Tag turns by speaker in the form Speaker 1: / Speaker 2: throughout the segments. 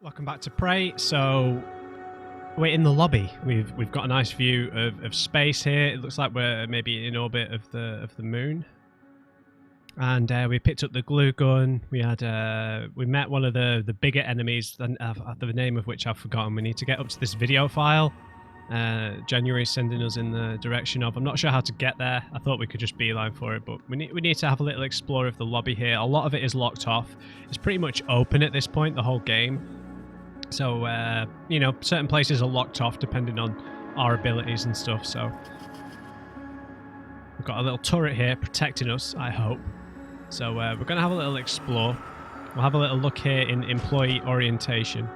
Speaker 1: Welcome back to Prey. So we're in the lobby. We've got a nice view of space here. It looks like we're maybe in orbit of the moon. And we picked up the glue gun. We met one of the bigger enemies, the name of which I've forgotten. We need to get up to this video file. January is sending us in the direction of. I'm not sure how to get there. I thought we could just beeline for it, but we need to have a little explore of the lobby here. A lot of it is locked off. It's pretty much open at this point, the whole game. So, you know, certain places are locked off depending on our abilities and stuff, so... We've got a little turret here protecting us, I hope. So, we're going to have a little explore. We'll have a little look here in employee orientation.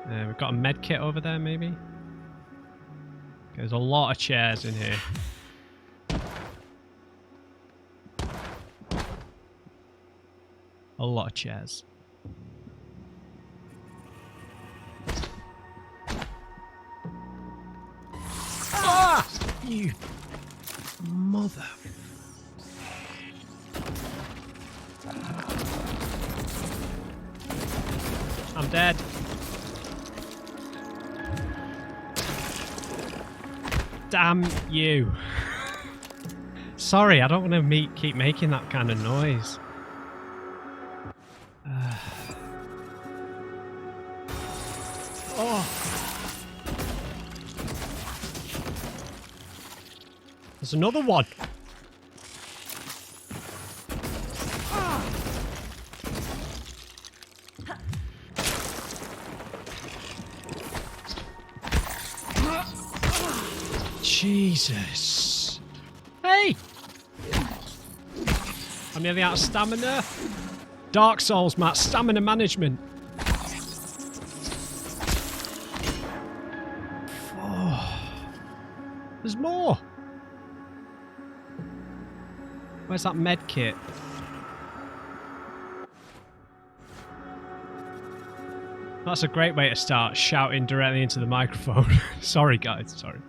Speaker 1: We've got a med kit over there, maybe? Okay, there's a lot of chairs in here. A lot of chairs. Ah! You mother. I'm dead. Damn you. Sorry, I don't want to keep making that kind of noise. Oh. There's another one. Jesus. Hey! I'm nearly out of stamina. Dark Souls, Matt. Stamina management. Oh. There's more. Where's that med kit? That's a great way to start, shouting directly into the microphone. Sorry, guys. Sorry.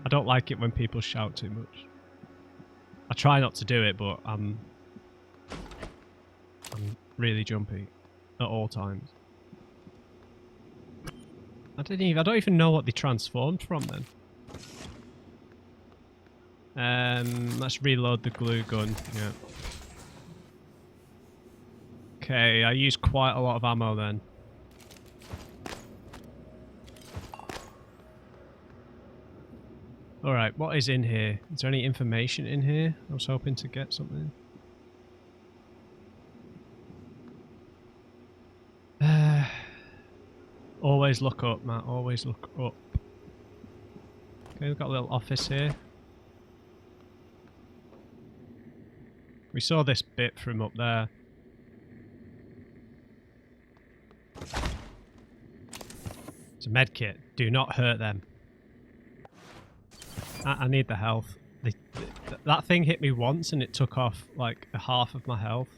Speaker 1: I don't like it when people shout too much. I try not to do it, but I'm really jumpy at all times. I don't even know what they transformed from then. Let's reload the glue gun. Yeah. Okay, I used quite a lot of ammo then. Alright, what is in here? Is there any information in here? I was hoping to get something. Always look up, Matt. Always look up. Okay, we've got a little office here. We saw this bit from up there. It's a med kit. Do not hurt them. I need the health. That thing hit me once and it took off like a half of my health.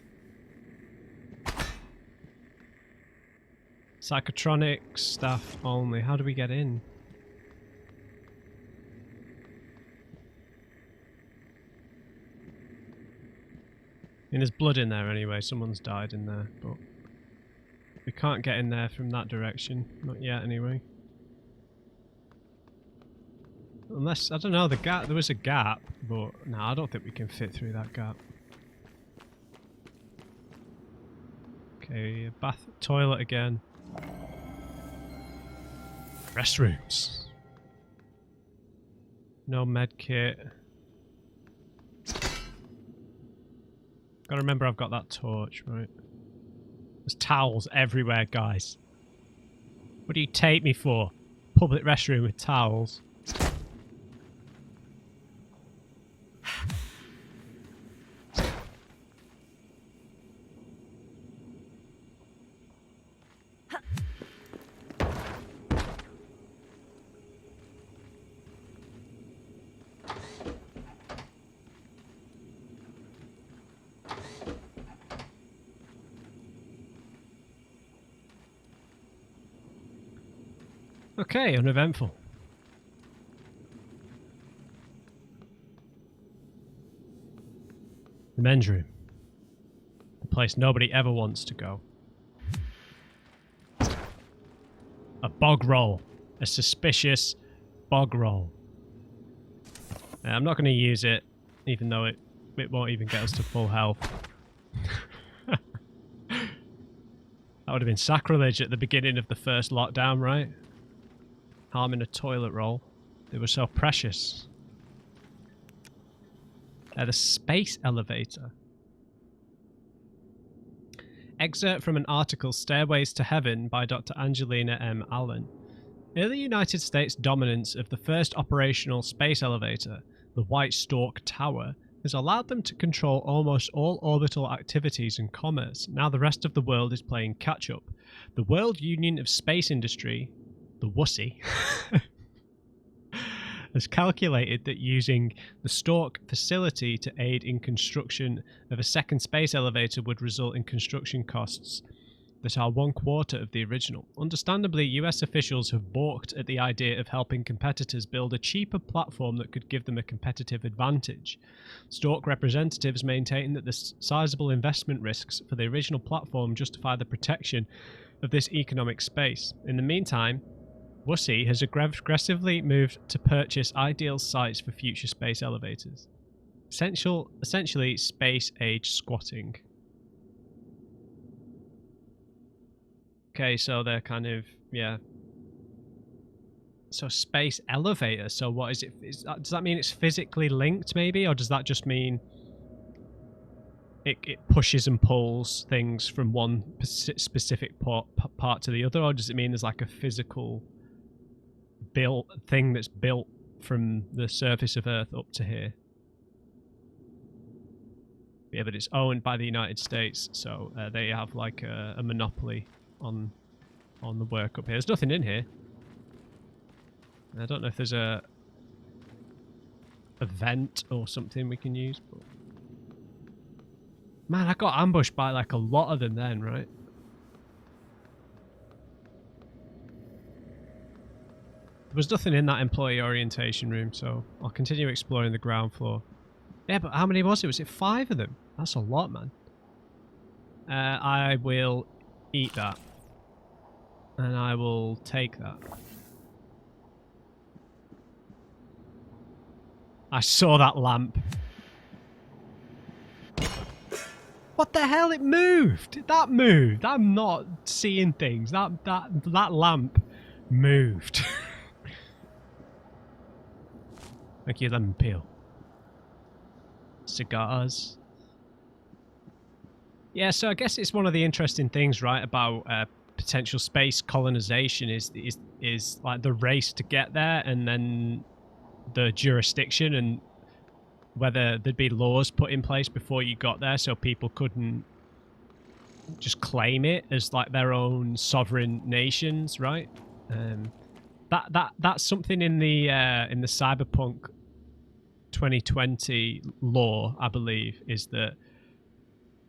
Speaker 1: Psychotronic staff only. How do we get in? I mean, there's blood in there anyway. Someone's died in there, but we can't get in there from that direction. Not yet, anyway. Unless, I don't know, there was a gap, but no, I don't think we can fit through that gap. Okay, toilet again. Restrooms. No med kit. Gotta remember I've got that torch, right? There's towels everywhere, guys. What do you take me for? Public restroom with towels. Okay, uneventful. The men's room. The place nobody ever wants to go. A bog roll. A suspicious bog roll. I'm not going to use it, even though it won't even get us to full health. That would have been sacrilege at the beginning of the first lockdown, right? Harming a toilet roll. They were so precious. The space elevator. Excerpt from an article, Stairways to Heaven, by Dr. Angelina M. Allen. Early United States dominance of the first operational space elevator, the White Stork Tower, has allowed them to control almost all orbital activities and commerce. Now the rest of the world is playing catch-up. The World Union of Space Industry, the WUSI, has calculated that using the Stork facility to aid in construction of a second space elevator would result in construction costs that are 1/4 of the original. Understandably, US officials have balked at the idea of helping competitors build a cheaper platform that could give them a competitive advantage. Stork representatives maintain that the sizable investment risks for the original platform justify the protection of this economic space. In the meantime, WUSI has aggressively moved to purchase ideal sites for future space elevators. Essentially, space-age squatting. Okay, so they're kind of, yeah. So space elevator, so what is it? Does that mean it's physically linked, maybe? Or does that just mean it pushes and pulls things from one specific part to the other? Or does it mean there's like a physical built thing that's built from the surface of Earth up to here? Yeah, but it's owned by the United States, so they have like a monopoly on the work up here. There's nothing in here. I don't know if there's a vent or something we can use, but man, I got ambushed by like a lot of them then, right? There was nothing in that employee orientation room, so I'll continue exploring the ground floor. Yeah, but how many was it? Was it 5 of them? That's a lot, man. I will eat that. And I will take that. I saw that lamp. What the hell? It moved! That moved! I'm not seeing things. That lamp moved. Thank you, lemon peel. Cigars. Yeah, so I guess it's one of the interesting things, right, about potential space colonization is like the race to get there, and then the jurisdiction, and whether there'd be laws put in place before you got there so people couldn't just claim it as like their own sovereign nations, right? That's something in the Cyberpunk 2020 law, I believe, is that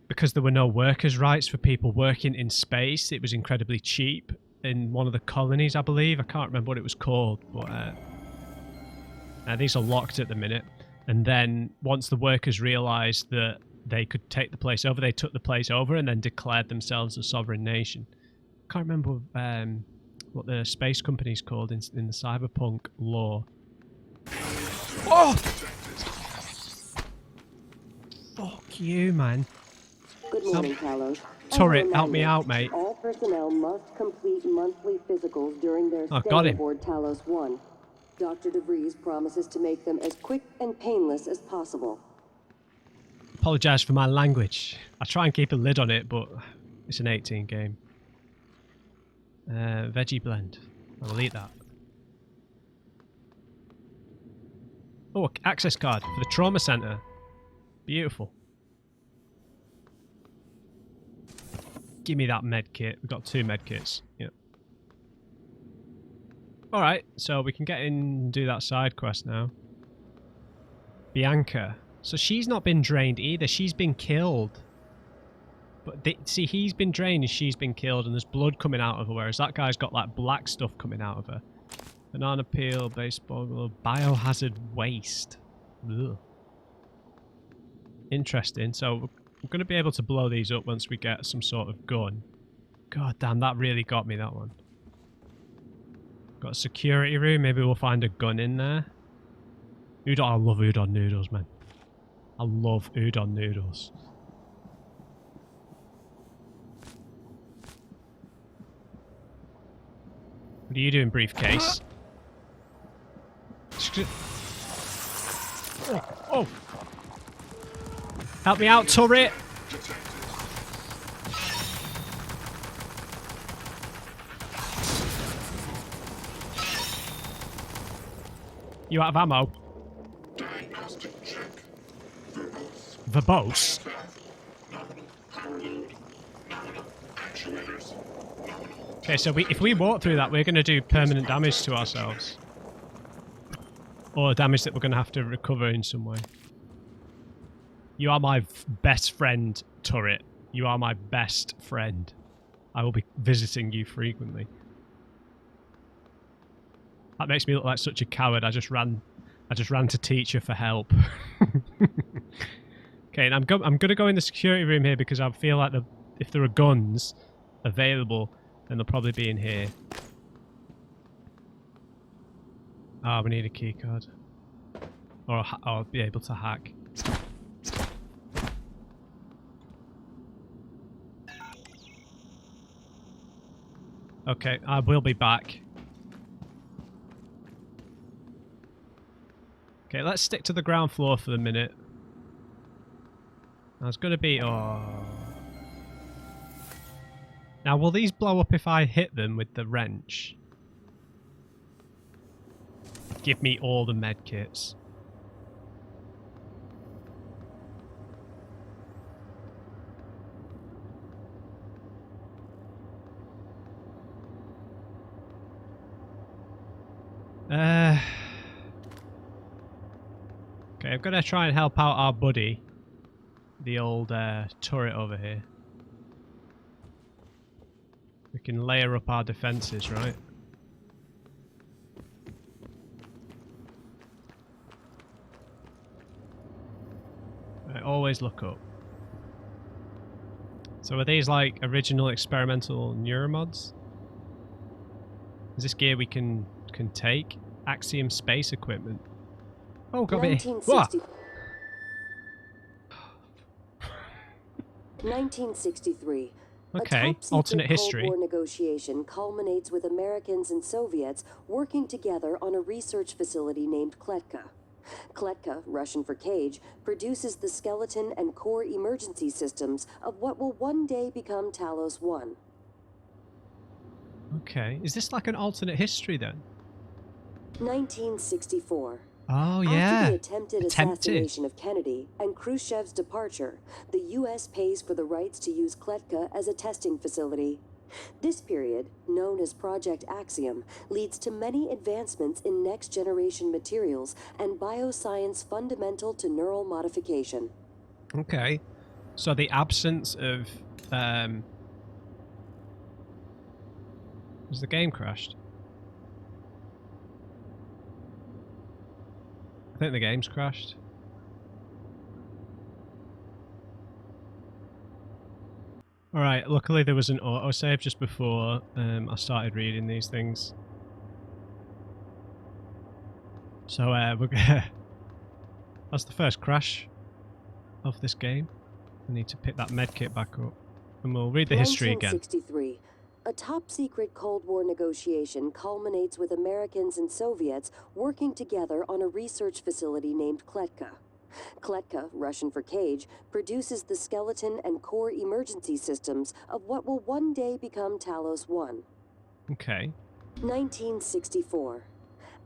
Speaker 1: because there were no workers' rights for people working in space, it was incredibly cheap in one of the colonies, I believe. I can't remember what it was called, but these are locked at the minute. And then once the workers realised that they could take the place over, they took the place over and then declared themselves a sovereign nation. I can't remember what the space company's called in the Cyberpunk law. Oh! Fuck you, man.
Speaker 2: Good morning, Talos.
Speaker 1: Turret, help me out, mate.
Speaker 2: All personnel must complete monthly physicals during their stay
Speaker 1: got him.
Speaker 2: aboard Talos I. Dr. DeVries promises to make them as quick and painless as possible.
Speaker 1: Apologise for my language. I try and keep a lid on it, but it's an 18 game. Veggie blend. I'll eat that. Oh, access card for the trauma centre. Beautiful. Give me that med kit. We've got 2 med kits. Yep. Alright, so we can get in and do that side quest now. Bianca. So she's not been drained either. She's been killed. But see, he's been drained and she's been killed, and there's blood coming out of her, whereas that guy's got like black stuff coming out of her. Banana peel, baseball glove, biohazard waste. Ugh. Interesting. So we're going to be able to blow these up once we get some sort of gun. God damn, that really got me, that one. Got a security room. Maybe we'll find a gun in there. Udon. I love udon noodles, man. I love udon noodles. What are you doing, briefcase? Oh! Help me out, turret! You out of ammo?
Speaker 3: Diagnostic check.
Speaker 1: Verbose? Okay, so if we walk through that, we're going to do permanent damage to ourselves. Or damage that we're going to have to recover in some way. You are my best friend, turret. You are my best friend. I will be visiting you frequently. That makes me look like such a coward. I just ran to teacher for help. Okay, and I'm going to go in the security room here because I feel like if there are guns available, then they'll probably be in here. Ah, we need a key card. Or I'll be able to hack. Okay, I will be back. Okay, let's stick to the ground floor for the minute. Now it's going to be... Oh. Now, will these blow up if I hit them with the wrench? Give me all the medkits. Okay, I've got to try and help out our buddy. The old turret over here. We can layer up our defences, right? Right, always look up. So are these like original experimental neuromods? Is this gear we can take? Axiom space equipment. Oh, got me.
Speaker 2: 1963.
Speaker 1: Okay, alternate history.
Speaker 2: Cold War negotiation culminates with Americans and Soviets working together on a research facility named Kletka. Kletka, Russian for cage, produces the skeleton and core emergency systems of what will one day become Talos I.
Speaker 1: Okay, is this like an alternate history then?
Speaker 2: 1964.
Speaker 1: Oh, yeah.
Speaker 2: After the attempted assassination of Kennedy and Khrushchev's departure, the U.S. pays for the rights to use Kletka as a testing facility. This period, known as Project Axiom, leads to many advancements in next-generation materials and bioscience fundamental to neural modification.
Speaker 1: Okay. So the absence of... Has the game crashed? I think the game's crashed. Alright, luckily there was an autosave just before I started reading these things. So that's the first crash of this game. I need to pick that medkit back up. And we'll read the history again.
Speaker 2: 1963. A top-secret Cold War negotiation culminates with Americans and Soviets working together on a research facility named Kletka. Kletka, Russian for cage, produces the skeleton and core emergency systems of what will one day become Talos I.
Speaker 1: Okay.
Speaker 2: 1964.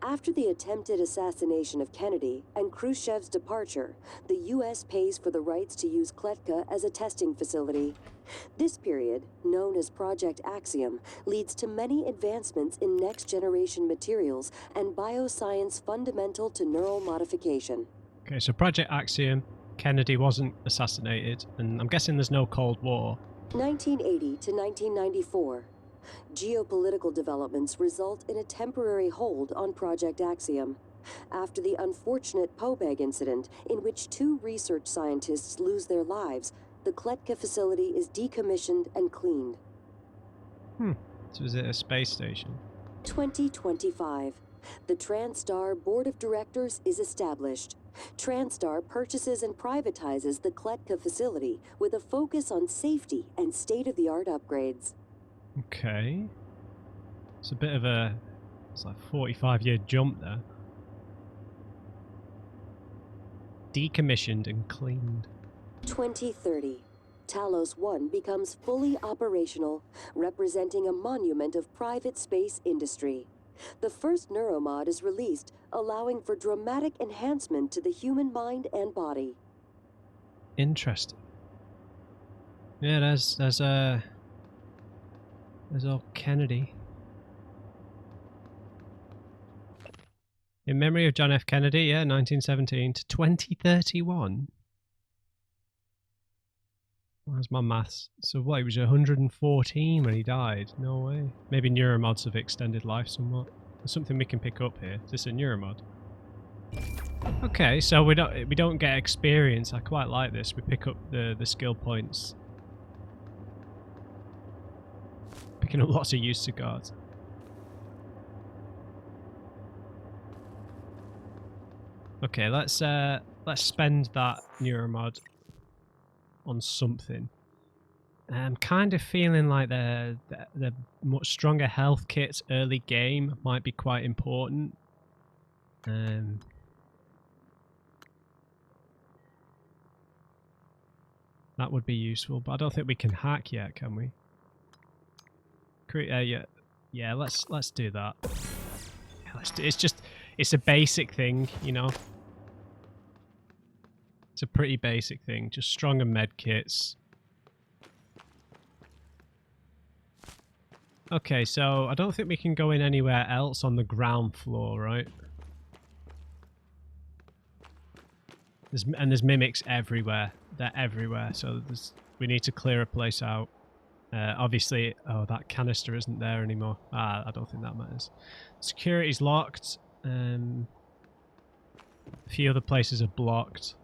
Speaker 2: After the attempted assassination of Kennedy and Khrushchev's departure, the U.S. pays for the rights to use Kletka as a testing facility. This period, known as Project Axiom, leads to many advancements in next-generation materials and bioscience fundamental to neural modification.
Speaker 1: Okay, so Project Axiom, Kennedy wasn't assassinated, and I'm guessing there's no Cold War.
Speaker 2: 1980 to 1994. Geopolitical developments result in a temporary hold on Project Axiom. After the unfortunate Pobeg incident, in which 2 research scientists lose their lives, the Kletka facility is decommissioned and cleaned.
Speaker 1: So is it a space station?
Speaker 2: 2025. The TranStar Board of Directors is established. TranStar purchases and privatizes the Kletka facility with a focus on safety and state-of-the-art upgrades.
Speaker 1: Okay. It's a bit of a... It's like a 45-year jump there. Decommissioned and cleaned.
Speaker 2: 2030. Talos I becomes fully operational, representing a monument of private space industry. The first neuromod is released, allowing for dramatic enhancement to the human mind and body.
Speaker 1: Interesting. Yeah, there's old Kennedy. In memory of John F. Kennedy, yeah, 1917 to 2031. That's my maths. So what, he was 114 when he died? No way. Maybe neuromods have extended life somewhat. There's something we can pick up here. Is this a neuromod? Okay, so we don't get experience. I quite like this. We pick up the skill points. Picking up lots of use to guards. Okay, let's spend that neuromod on something. I'm kind of feeling like the much stronger health kits early game might be quite important. That would be useful, but I don't think we can hack yet, can we? Yeah. Let's do that. Yeah, it's a basic thing, you know. It's a pretty basic thing, just stronger med kits. Okay, so I don't think we can go in anywhere else on the ground floor, right? There's mimics everywhere. They're everywhere, so we need to clear a place out. Obviously, oh, that canister isn't there anymore. I don't think that matters. Security's locked. A few other places are blocked.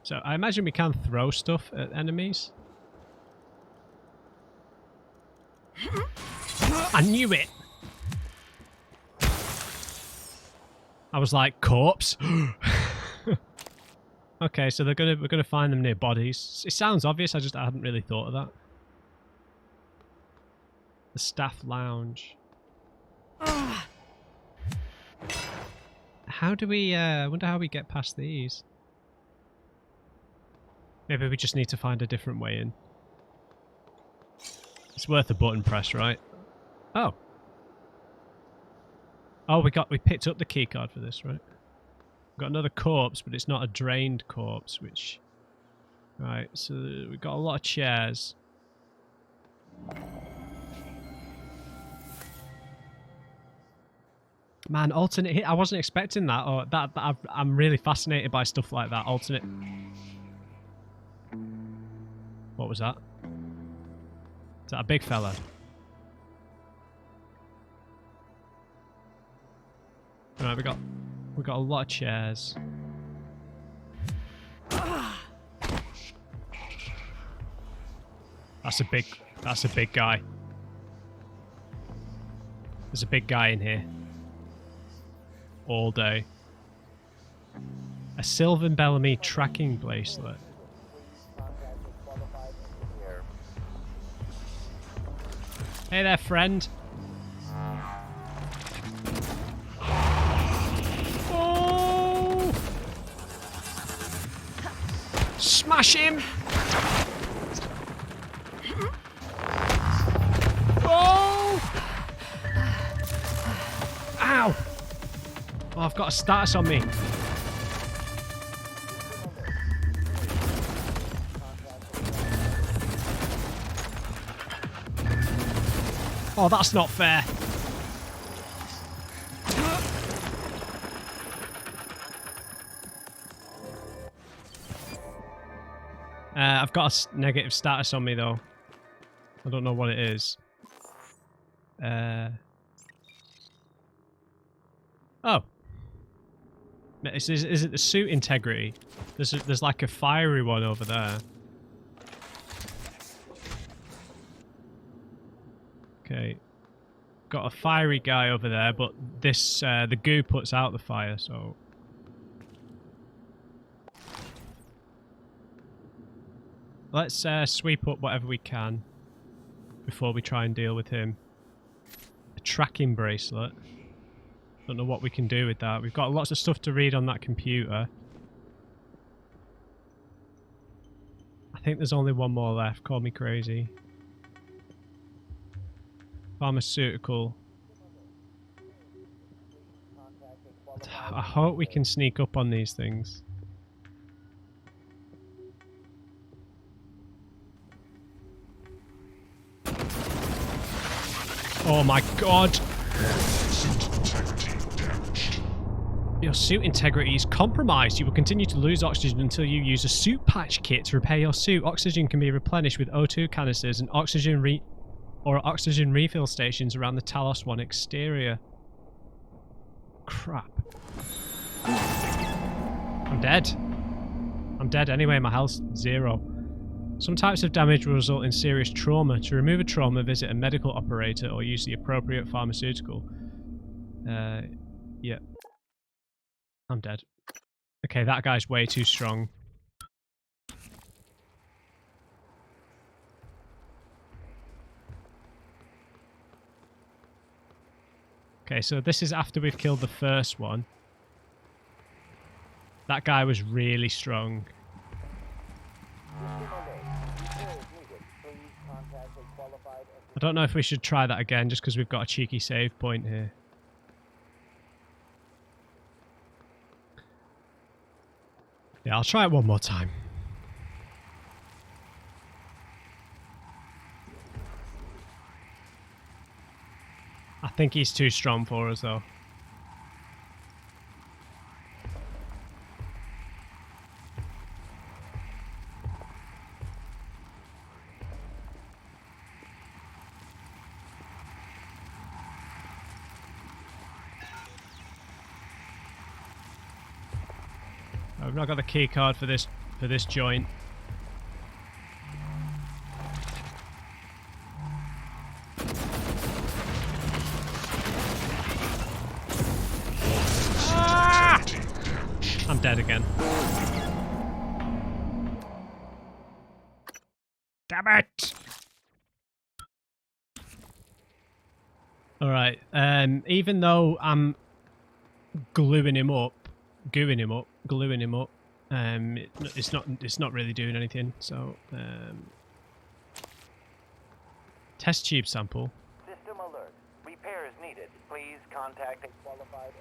Speaker 1: So I imagine we can throw stuff at enemies. I knew it! I was like, corpse? Okay, so we're gonna find them near bodies. It sounds obvious, I hadn't really thought of that. The staff lounge. How do we, I wonder how we get past these. Maybe we just need to find a different way in. It's worth a button press, right? Oh. Oh, we picked up the keycard for this, right? We've got another corpse, but it's not a drained corpse, which... Right, so we've got a lot of chairs. Man, alternate hit. I wasn't expecting that. Or I'm really fascinated by stuff like that. Alternate... What was that? Is that a big fella? Right, we got a lot of chairs. That's a big guy. There's a big guy in here. All day. A Sylvan Bellamy tracking bracelet. Hey there, friend. Oh! Smash him! Oh! Ow! Oh, I've got a status on me. Oh, that's not fair. I've got a negative status on me, though. I don't know what it is. Oh. Is it the suit integrity? There's like a fiery one over there. Okay. Got a fiery guy over there, but this the goo puts out the fire, so let's sweep up whatever we can before we try and deal with him. A tracking bracelet. Don't know what we can do with that. We've got lots of stuff to read on that computer. I think there's only one more left. Call me crazy. Pharmaceutical. I hope we can sneak up on these things. Oh my god! Your suit integrity is compromised. You will continue to lose oxygen until you use a suit patch kit to repair your suit. Oxygen can be replenished with O2 canisters and oxygen refill stations around the Talos I exterior. Crap. I'm dead. I'm dead anyway, my health's 0. Some types of damage will result in serious trauma. To remove a trauma, visit a medical operator or use the appropriate pharmaceutical. Yeah. I'm dead. Okay, that guy's way too strong. Okay, so this is after we've killed the first one. That guy was really strong. I don't know if we should try that again just because we've got a cheeky save point here. Yeah, I'll try it one more time. I think he's too strong for us though. I've not got the key card for this joint. Ah! I'm dead again. Damn it! Alright, even though I'm gluing him up, it's not really doing anything. So test tube sample.
Speaker 4: System alert. Repairs needed. Please contact a qualified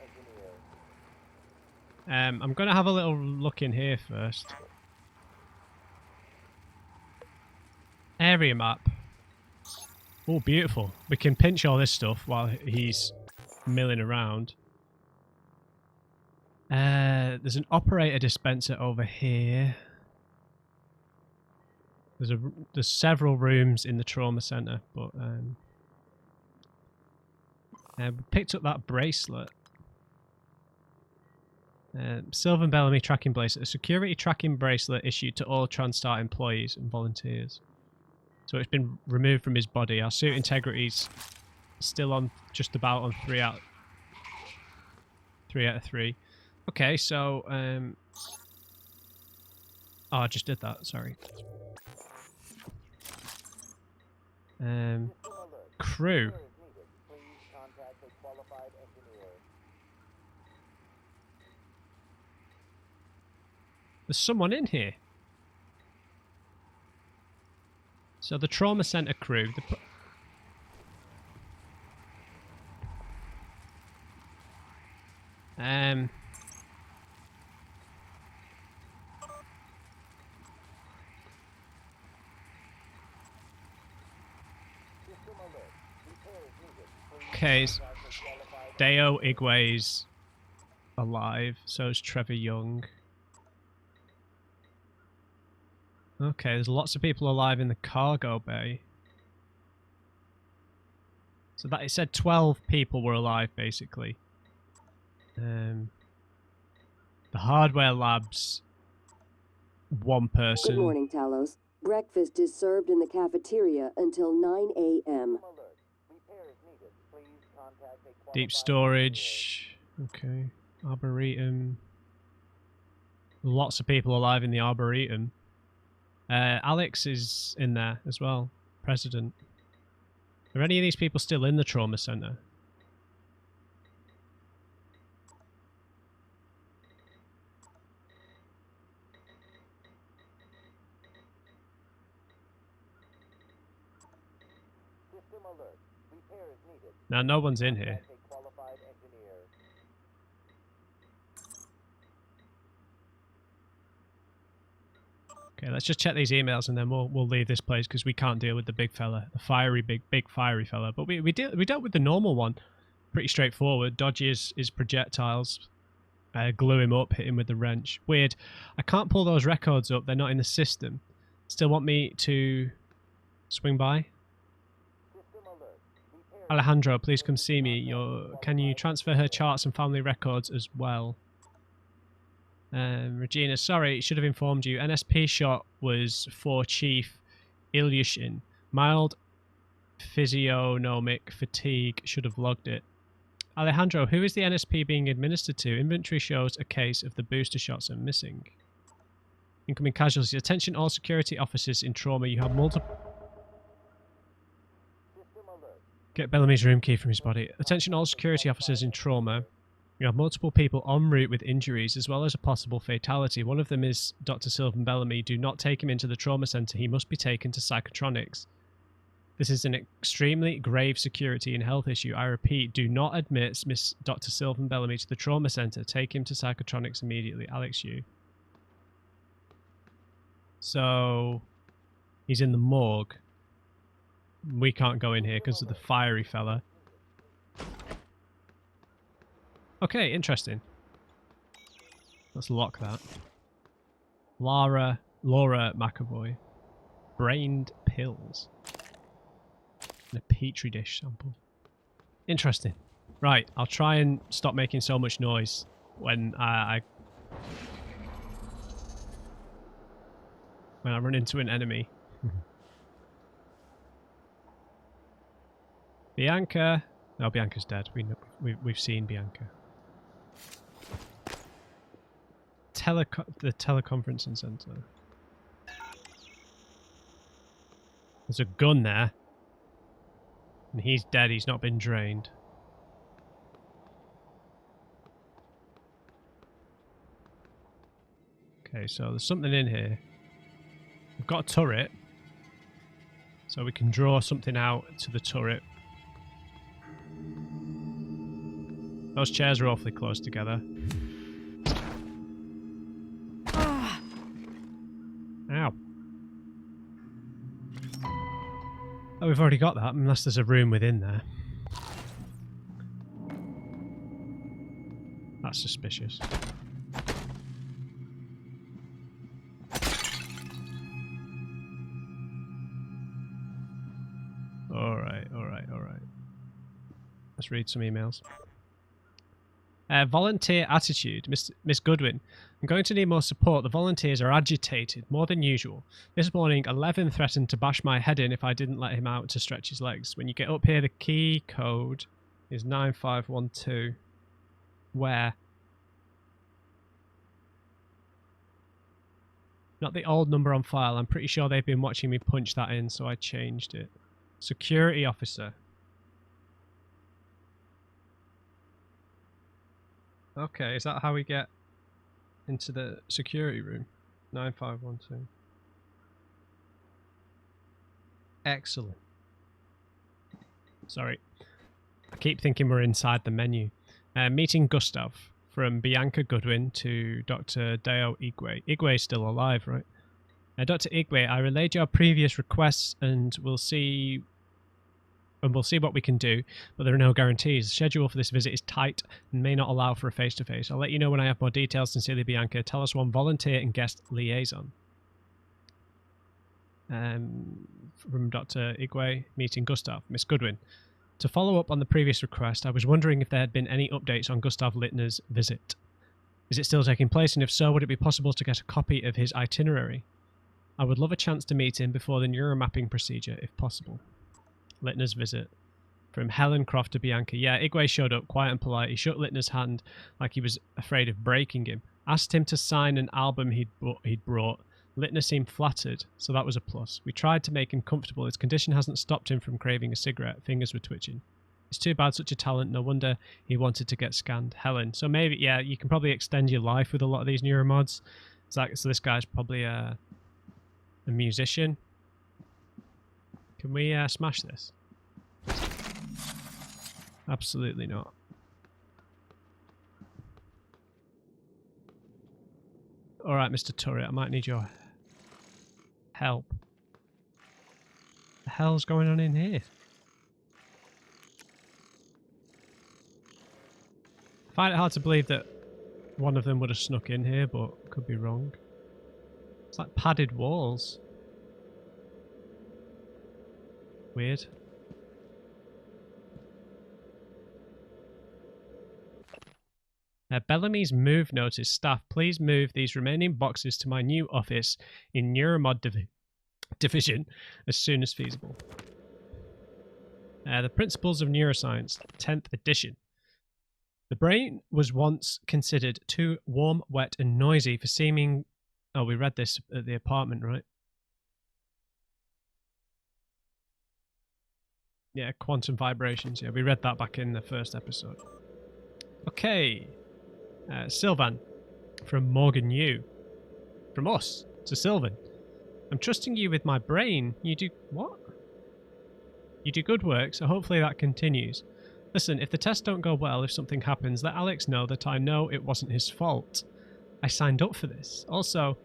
Speaker 4: engineer.
Speaker 1: I'm gonna have a little look in here first. Area map. Oh, beautiful. We can pinch all this stuff while he's milling around. There's an operator dispenser over here. There's several rooms in the trauma center, but we picked up that bracelet. Sylvan Bellamy tracking bracelet, a security tracking bracelet issued to all TranStar employees and volunteers. So it's been removed from his body. Our suit integrity's still on just about on 3 out of 3. Okay, so oh, I just did that, sorry. Crew. There's someone in here. So the trauma center crew. Okay, Deo Igwe's alive, so is Trevor Young. Okay, there's lots of people alive in the cargo bay. So that it said 12 people were alive, basically. The hardware labs, 1 person.
Speaker 2: Good morning, Talos. Breakfast is served in the cafeteria until 9 a.m.
Speaker 1: Deep storage. Okay. Arboretum. Lots of people alive in the Arboretum. Alex is in there as well. President. Are any of these people still in the trauma center?
Speaker 4: System alert. Repair is needed.
Speaker 1: Now, no one's in here.
Speaker 4: Contact a qualified engineer.
Speaker 1: Okay, let's just check these emails and then we'll leave this place because we can't deal with the big fella, the big fiery fella. But we dealt with the normal one, pretty straightforward. Dodge his projectiles, glue him up, hit him with the wrench. Weird. I can't pull those records up; they're not in the system. Still want me to swing by?
Speaker 4: System alert. Repair
Speaker 1: Alejandro, please come see me. Can you transfer her charts and family records as well? Regina, sorry, should have informed you. NSP shot was for Chief Ilyushin. Mild physiognomic fatigue, should have logged it. Alejandro, who is the NSP being administered to? Inventory shows a case of the booster shots are missing. Incoming casualties. Attention all security officers in trauma. You have multiple...
Speaker 4: system alert.
Speaker 1: Get Bellamy's room key from his body. Attention all security officers in trauma. You have multiple people en route with injuries, as well as a possible fatality. One of them is Dr. Sylvan Bellamy. Do not take him into the trauma center. He must be taken to psychotronics. This is an extremely grave security and health issue. I repeat, do not admit Miss Dr. Sylvan Bellamy to the trauma center. Take him to psychotronics immediately. Alex Yu. So, he's in the morgue. We can't go in here because of the fiery fella. Okay, interesting. Let's lock that. Laura McAvoy. Brained pills. And a petri dish sample. Interesting. Right, I'll try and stop making so much noise when I run into an enemy. Bianca. No, Bianca's dead. We've seen Bianca. The teleconferencing center. There's a gun there. And he's dead. He's not been drained. Okay, so there's something in here. We've got a turret. So we can draw something out to the turret. Those chairs are awfully close together. Ow. Oh, we've already got that, unless there's a room within there. That's suspicious. Alright. Let's read some emails. Volunteer attitude. Miss Goodwin. I'm going to need more support. The volunteers are agitated, more than usual. This morning, 11 threatened to bash my head in if I didn't let him out to stretch his legs. When you get up here, the key code is 9512. Where? Not the old number on file. I'm pretty sure they've been watching me punch that in, so I changed it. Security officer. Okay, is that how we get into the security room? 9512. Excellent. Sorry. I keep thinking we're inside the menu. Meeting Gustav. From Bianca Goodwin to Dr. Deo Igwe. Igwe is still alive, right? Dr. Igwe, I relayed your previous requests and we'll see what we can do, but there are no guarantees. The schedule for this visit is tight and may not allow for a face-to-face. I'll let you know when I have more details. Sincerely, Bianca. Talos I volunteer and guest liaison. From Dr. Igwe, meeting Gustav. Miss Goodwin. To follow up on the previous request, I was wondering if there had been any updates on Gustav Littner's visit. Is it still taking place, and if so, would it be possible to get a copy of his itinerary? I would love a chance to meet him before the neuromapping procedure, if possible. Littner's visit. From Helen Croft to Bianca. Yeah, Igwe showed up, quiet and polite. He shook Littner's hand like he was afraid of breaking him. Asked him to sign an album he'd brought. Littner seemed flattered, so that was a plus. We tried to make him comfortable. His condition hasn't stopped him from craving a cigarette. Fingers were twitching. It's too bad, such a talent. No wonder he wanted to get scanned. Helen. So maybe, yeah, you can probably extend your life with a lot of these neuromods. So this guy's probably a musician. Can we smash this? Absolutely not. Alright, Mr. Turret, I might need your help. What the hell's going on in here? I find it hard to believe that one of them would have snuck in here, but could be wrong. It's like padded walls. Weird. Bellamy's move notice. Staff, please move these remaining boxes to my new office in Neuromod Division as soon as feasible. The Principles of Neuroscience, 10th edition. The brain was once considered too warm, wet, and noisy for seeming... Oh, we read this at the apartment, right? Yeah, quantum vibrations. Yeah, we read that back in the first episode. Okay. Sylvan. From Morgan Yu. From us to Sylvan. I'm trusting you with my brain. You do... What? You do good work, so hopefully that continues. Listen, if the tests don't go well, if something happens, let Alex know that I know it wasn't his fault. I signed up for this. Also,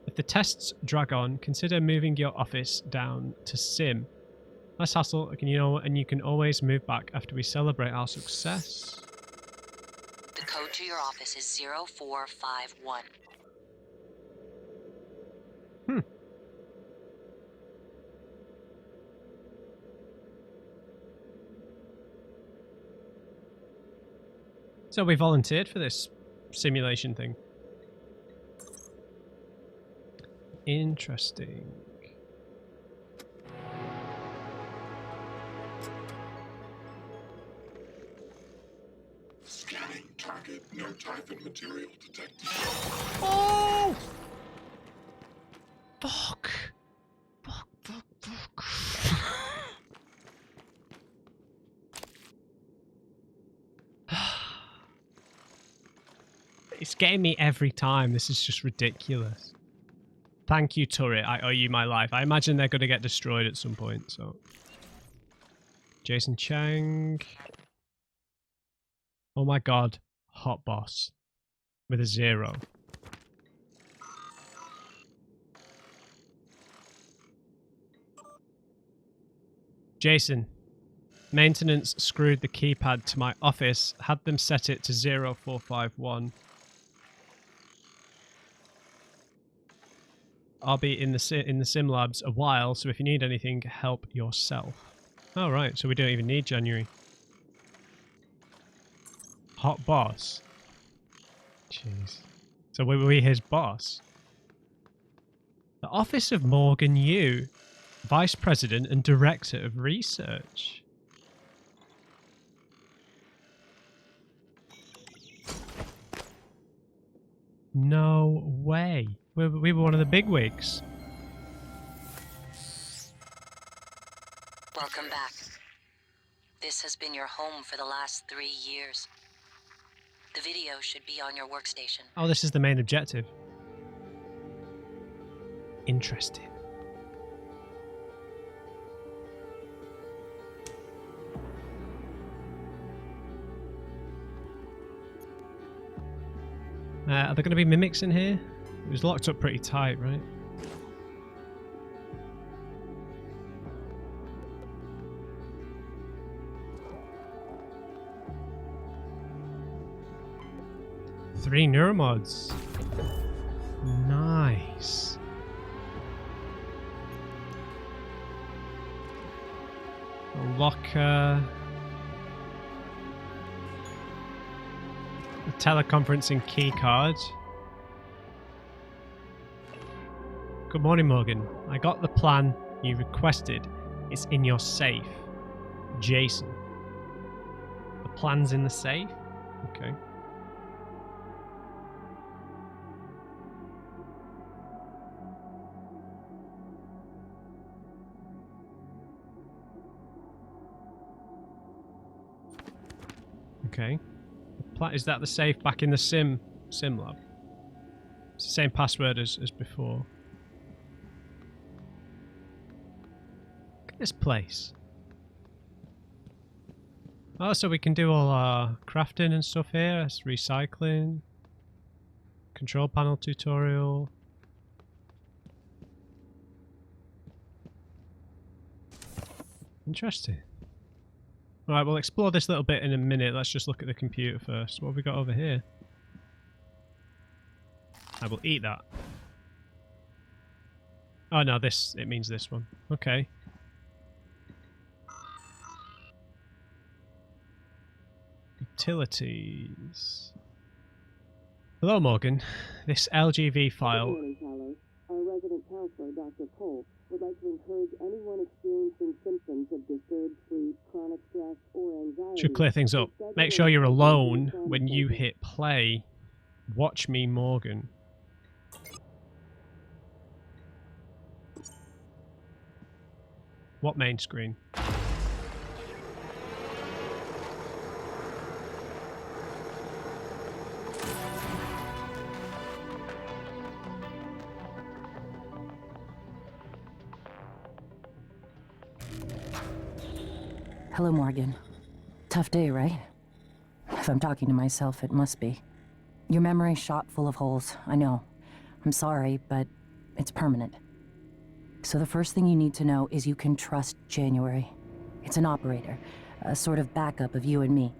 Speaker 1: if the tests drag on, consider moving your office down to Sim. Less hassle, and you can always move back after we celebrate our success.
Speaker 5: The code to your office is 0451.
Speaker 1: So we volunteered for this simulation thing. Interesting.
Speaker 3: Scanning target. No typhon material detected.
Speaker 1: Oh! Fuck. Fuck. It's getting me every time. This is just ridiculous. Thank you, turret. I owe you my life. I imagine they're going to get destroyed at some point, so... Jason Chang. Oh my god. Hot boss. With a 0. Jason. Maintenance screwed the keypad to my office. Had them set it to 0451. I'll be in the sim labs a while, so if you need anything, help yourself. Oh, right, so we don't even need January. Hot boss. Jeez. So were we his boss? The Office of Morgan Yu, Vice President and Director of Research. No way. We were one of the bigwigs.
Speaker 5: Welcome back. This has been your home for the last 3 years. The video should be on your workstation.
Speaker 1: Oh, this is the main objective. Interesting. Are there going to be mimics in here? It was locked up pretty tight, right? Three neuromods. Nice. A locker. A teleconferencing key card. Good morning, Morgan. I got the plan you requested. It's in your safe. Jason. Plans in the safe? Okay. Okay. Is that the safe back in the sim lab? It's the same password as before. Look at this place. Oh, so we can do all our crafting and stuff here. It's recycling. Control panel tutorial. Interesting. Alright, we'll explore this little bit in a minute. Let's just look at the computer first. What have we got over here? I will eat that. Oh no, it means this one. Okay. Utilities. Hello, Morgan. This LGV file.
Speaker 2: Good morning, Talos. Our resident counselor, Dr. Cole, would like to encourage anyone experiencing symptoms of disturbed sleep, chronic stress, or anxiety.
Speaker 1: Should clear things up. Make sure you're alone when you hit play. Watch me, Morgan. What main screen?
Speaker 6: Hello, Morgan. Tough day, right? If I'm talking to myself, it must be. Your memory's shot full of holes, I know. I'm sorry, but it's permanent. So the first thing you need to know is you can trust January. It's an operator, a sort of backup of you and me.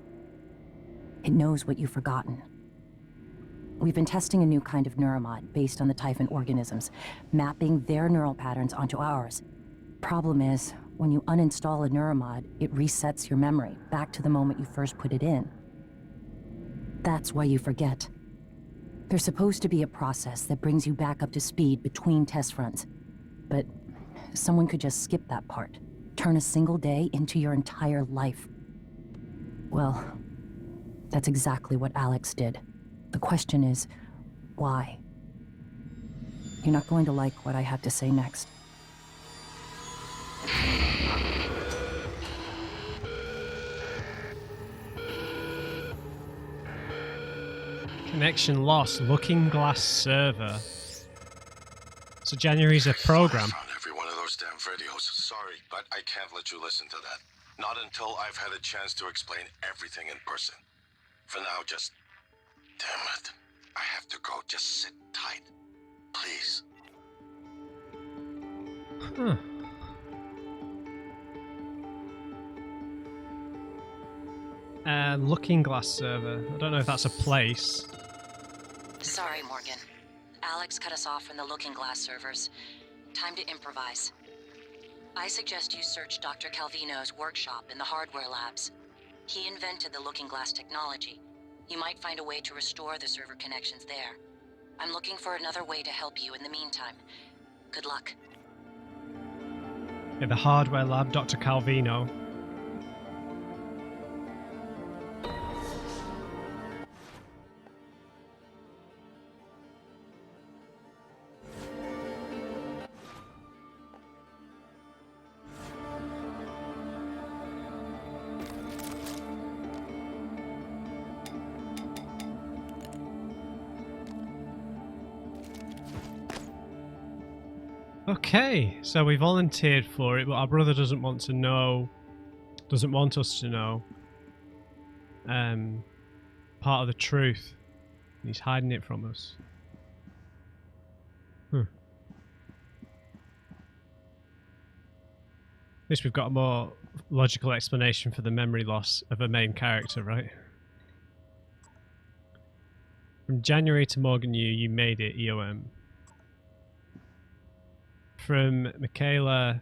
Speaker 6: It knows what you've forgotten. We've been testing a new kind of neuromod based on the Typhon organisms, mapping their neural patterns onto ours. Problem is, when you uninstall a neuromod, it resets your memory back to the moment you first put it in. That's why you forget. There's supposed to be a process that brings you back up to speed between test runs. But someone could just skip that part, turn a single day into your entire life. Well, that's exactly what Alex did. The question is, why? You're not going to like what I have to say next.
Speaker 1: Connection lost. Looking Glass server. So January's a program.
Speaker 3: I found every one of those damn videos. Sorry, but I can't let you listen to that. Not until I've had a chance to explain everything in person. For now, just... Damn it. I have to go. Just sit tight. Please.
Speaker 1: Huh. Looking Glass server. I don't know if that's a place.
Speaker 5: Sorry, Morgan. Alex cut us off from the Looking Glass servers. Time to improvise. I suggest you search Dr. Calvino's workshop in the hardware labs. He invented the Looking Glass technology. You might find a way to restore the server connections there. I'm looking for another way to help you in the meantime. Good luck.
Speaker 1: In the hardware lab, Dr. Calvino. Okay, so we volunteered for it, but our brother doesn't want to know, doesn't want us to know part of the truth. He's hiding it from us. At least we've got a more logical explanation for the memory loss of a main character, right? From January to Morgan you made it, EOM. From Michaela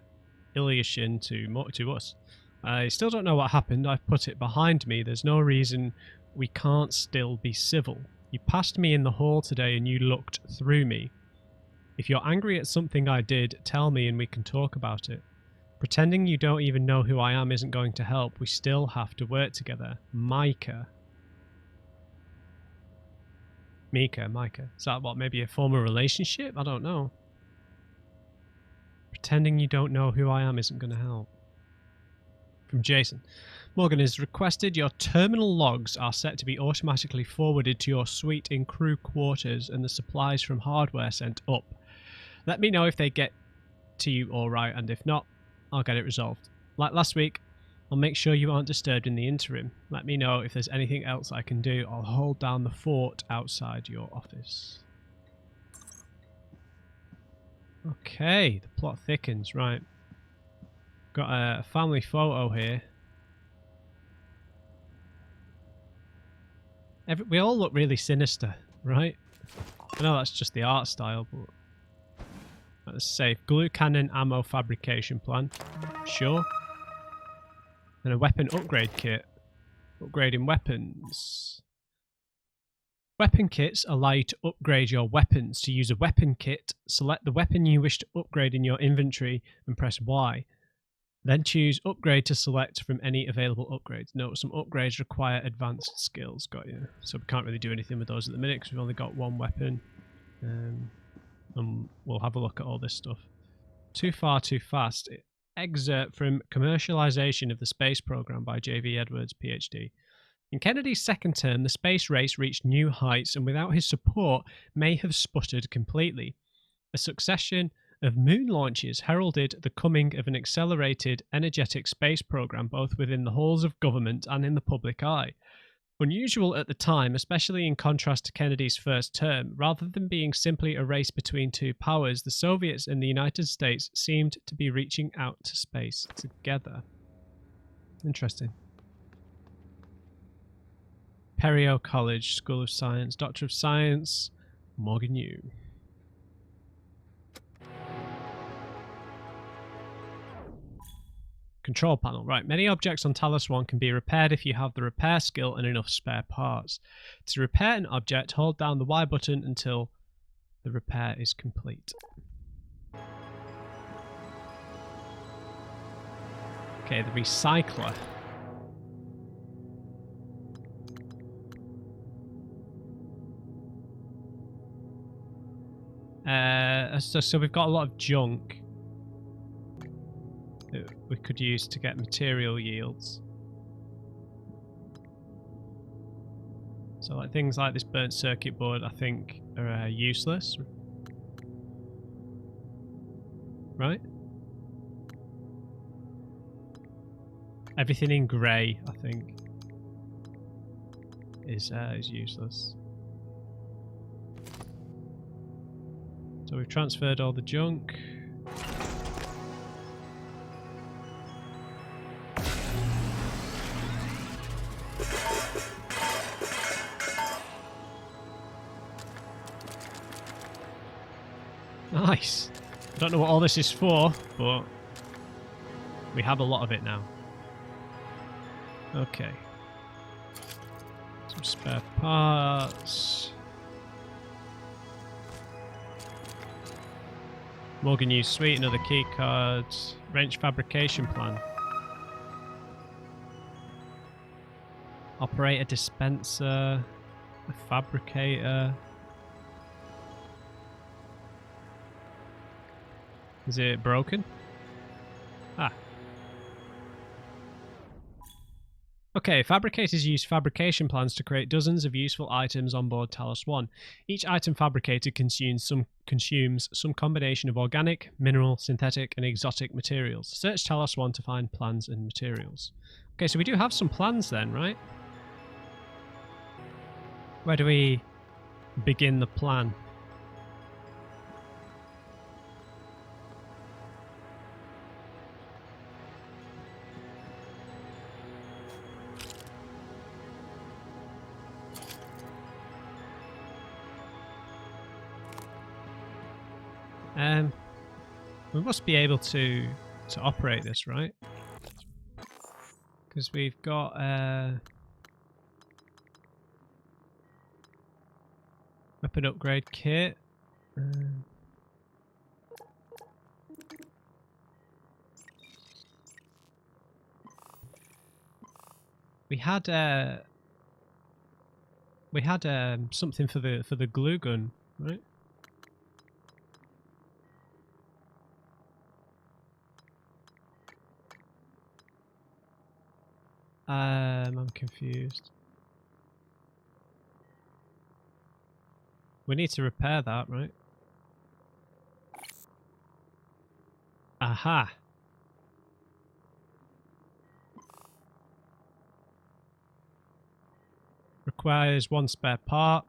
Speaker 1: Ilyushin to us. I still don't know what happened. I've put it behind me. There's no reason we can't still be civil. You passed me in the hall today and you looked through me. If you're angry at something I did, tell me and we can talk about it. Pretending you don't even know who I am isn't going to help. We still have to work together. Micah. Micah. Is that what, maybe a former relationship? I don't know. Pretending you don't know who I am isn't going to help. From Jason. Morgan has requested your terminal logs are set to be automatically forwarded to your suite in crew quarters and the supplies from hardware sent up. Let me know if they get to you alright, and if not, I'll get it resolved. Like last week, I'll make sure you aren't disturbed in the interim. Let me know if there's anything else I can do. I'll hold down the fort outside your office. Okay, the plot thickens. Right. Got a family photo here. We all look really sinister, right? I know that's just the art style, but... Let's say glue cannon ammo fabrication plan. Sure. And a weapon upgrade kit. Upgrading weapons. Weapon kits allow you to upgrade your weapons. To use a weapon kit, select the weapon you wish to upgrade in your inventory and press Y. Then choose upgrade to select from any available upgrades. Note some upgrades require advanced skills. Got you. So we can't really do anything with those at the minute because we've only got one weapon. And we'll have a look at all this stuff. Too Far, Too Fast. Excerpt from Commercialization of the Space Program by J.V. Edwards, PhD. In Kennedy's second term, the space race reached new heights and without his support may have sputtered completely. A succession of moon launches heralded the coming of an accelerated, energetic space program both within the halls of government and in the public eye. Unusual at the time, especially in contrast to Kennedy's first term, rather than being simply a race between two powers, the Soviets and the United States seemed to be reaching out to space together. Interesting. Perio College, School of Science, Doctor of Science, Morgan Yu. Control panel. Right, many objects on Talos I can be repaired if you have the repair skill and enough spare parts. To repair an object, hold down the Y button until the repair is complete. Okay, the recycler. So we've got a lot of junk that we could use to get material yields. So like things like this burnt circuit board I think are useless. Right? Everything in grey I think is useless. So we've transferred all the junk. Nice. I don't know what all this is for, but we have a lot of it now. Okay. Some spare parts. Morgan Yu Suite, another key card. Wrench fabrication plan. Operator dispenser. A fabricator. Is it broken? Ah. Okay, fabricators use fabrication plans to create dozens of useful items on board Talos I. Each item fabricated consumes some combination of organic, mineral, synthetic, and exotic materials. Search Talos I to find plans and materials. Okay, so we do have some plans then, right? Where do we begin the plan? We must be able to operate this, right? Because we've got weapon upgrade kit. We had something for the glue gun, right? I'm confused. We need to repair that, right? Aha! Requires 1 spare part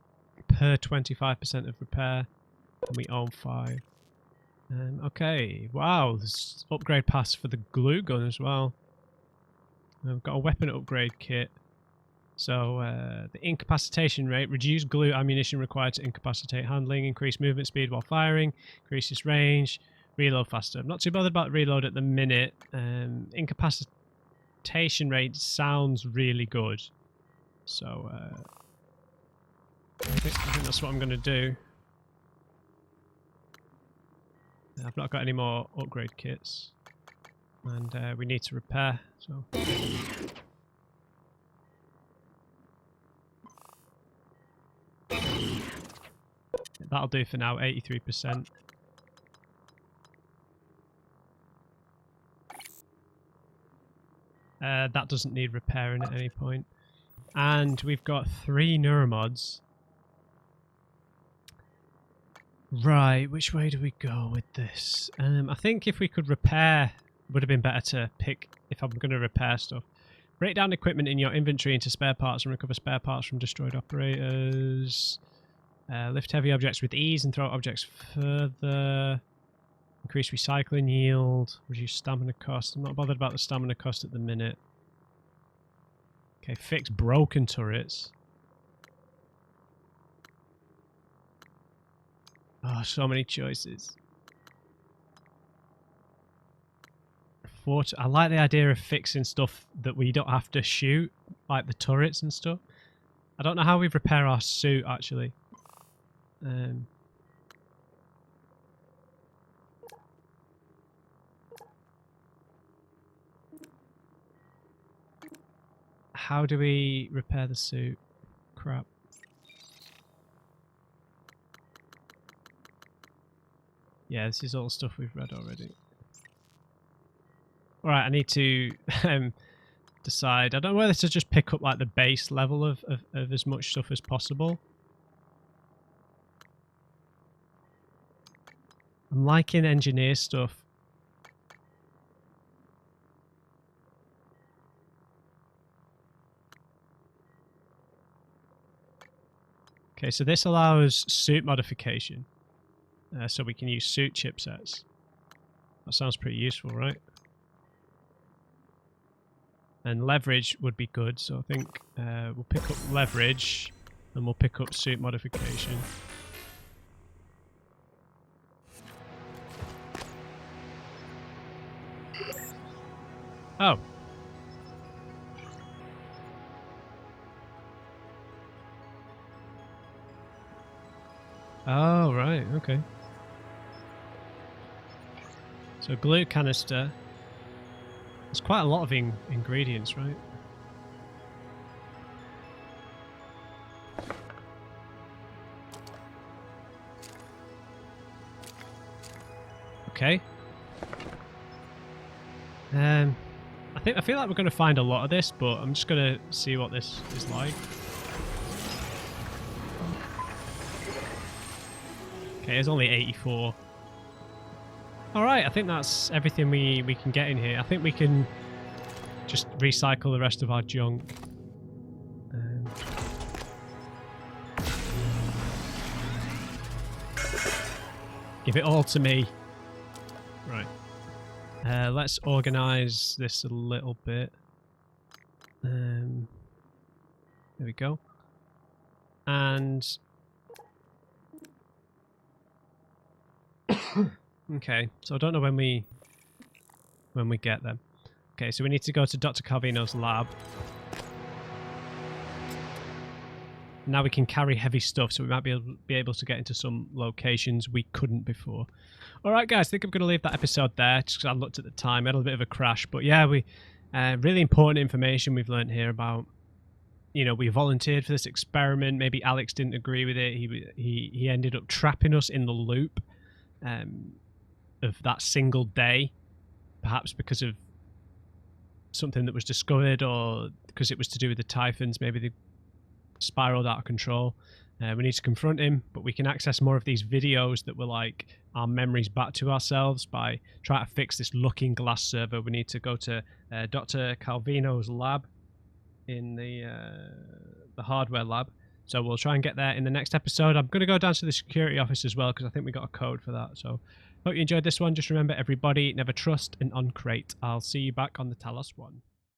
Speaker 1: per 25% of repair, and we own 5. Okay, wow, there's upgrade pass for the glue gun as well. I've got a weapon upgrade kit. So the incapacitation rate, reduced glue ammunition required to incapacitate handling, increase movement speed while firing, increases range, reload faster. I'm not too bothered about reload at the minute. Incapacitation rate sounds really good. So I think that's what I'm going to do. I've not got any more upgrade kits. And we need to repair, so... That'll do for now, 83%. That doesn't need repairing at any point. And we've got 3 neuromods. Right, which way do we go with this? I think if we could repair, would have been better to pick if I'm going to repair stuff. Break down equipment in your inventory into spare parts and recover spare parts from destroyed operators. Lift heavy objects with ease and throw objects further. Increase recycling yield. Reduce stamina cost. I'm not bothered about the stamina cost at the minute. Okay, fix broken turrets. Oh, so many choices. I like the idea of fixing stuff that we don't have to shoot, like the turrets and stuff. I don't know how we repair our suit, actually. How do we repair the suit? Crap. Yeah, this is all stuff we've read already. Alright, I need to decide. I don't know whether to just pick up like the base level of as much stuff as possible. I'm liking engineer stuff. Okay, so this allows suit modification. So we can use suit chipsets. That sounds pretty useful, right? And leverage would be good, so I think we'll pick up leverage and we'll pick up suit modification. Oh. Oh, right, okay. So glue canister. There's quite a lot of ingredients, right? Okay. I feel like we're going to find a lot of this, but I'm just going to see what this is like. Okay, it's only 84. Alright, I think that's everything we can get in here. I think we can just recycle the rest of our junk. Give it all to me. Right. Let's organise this a little bit. There we go. And... okay, so I don't know when we get them. Okay, so we need to go to Dr. Calvino's lab. Now we can carry heavy stuff, so we might be able to get into some locations we couldn't before. Alright guys, I think I'm going to leave that episode there, just because I looked at the time, I had a bit of a crash. But yeah, we Really important information we've learned here about, you know, we volunteered for this experiment. Maybe Alex didn't agree with it. He ended up trapping us in the loop of that single day, perhaps because of something that was discovered, or because it was to do with the Typhons. Maybe they spiraled out of control. We need to confront him, but we can access more of these videos that were like our memories back to ourselves by trying to fix this looking glass server. We need to go to Dr. Calvino's lab in the hardware lab. So we'll try and get there in the next episode. I'm going to go down to the security office as well, because I think we got a code for that. So hope you enjoyed this one. Just remember, everybody, never trust an uncrate. I'll see you back on the Talos 1.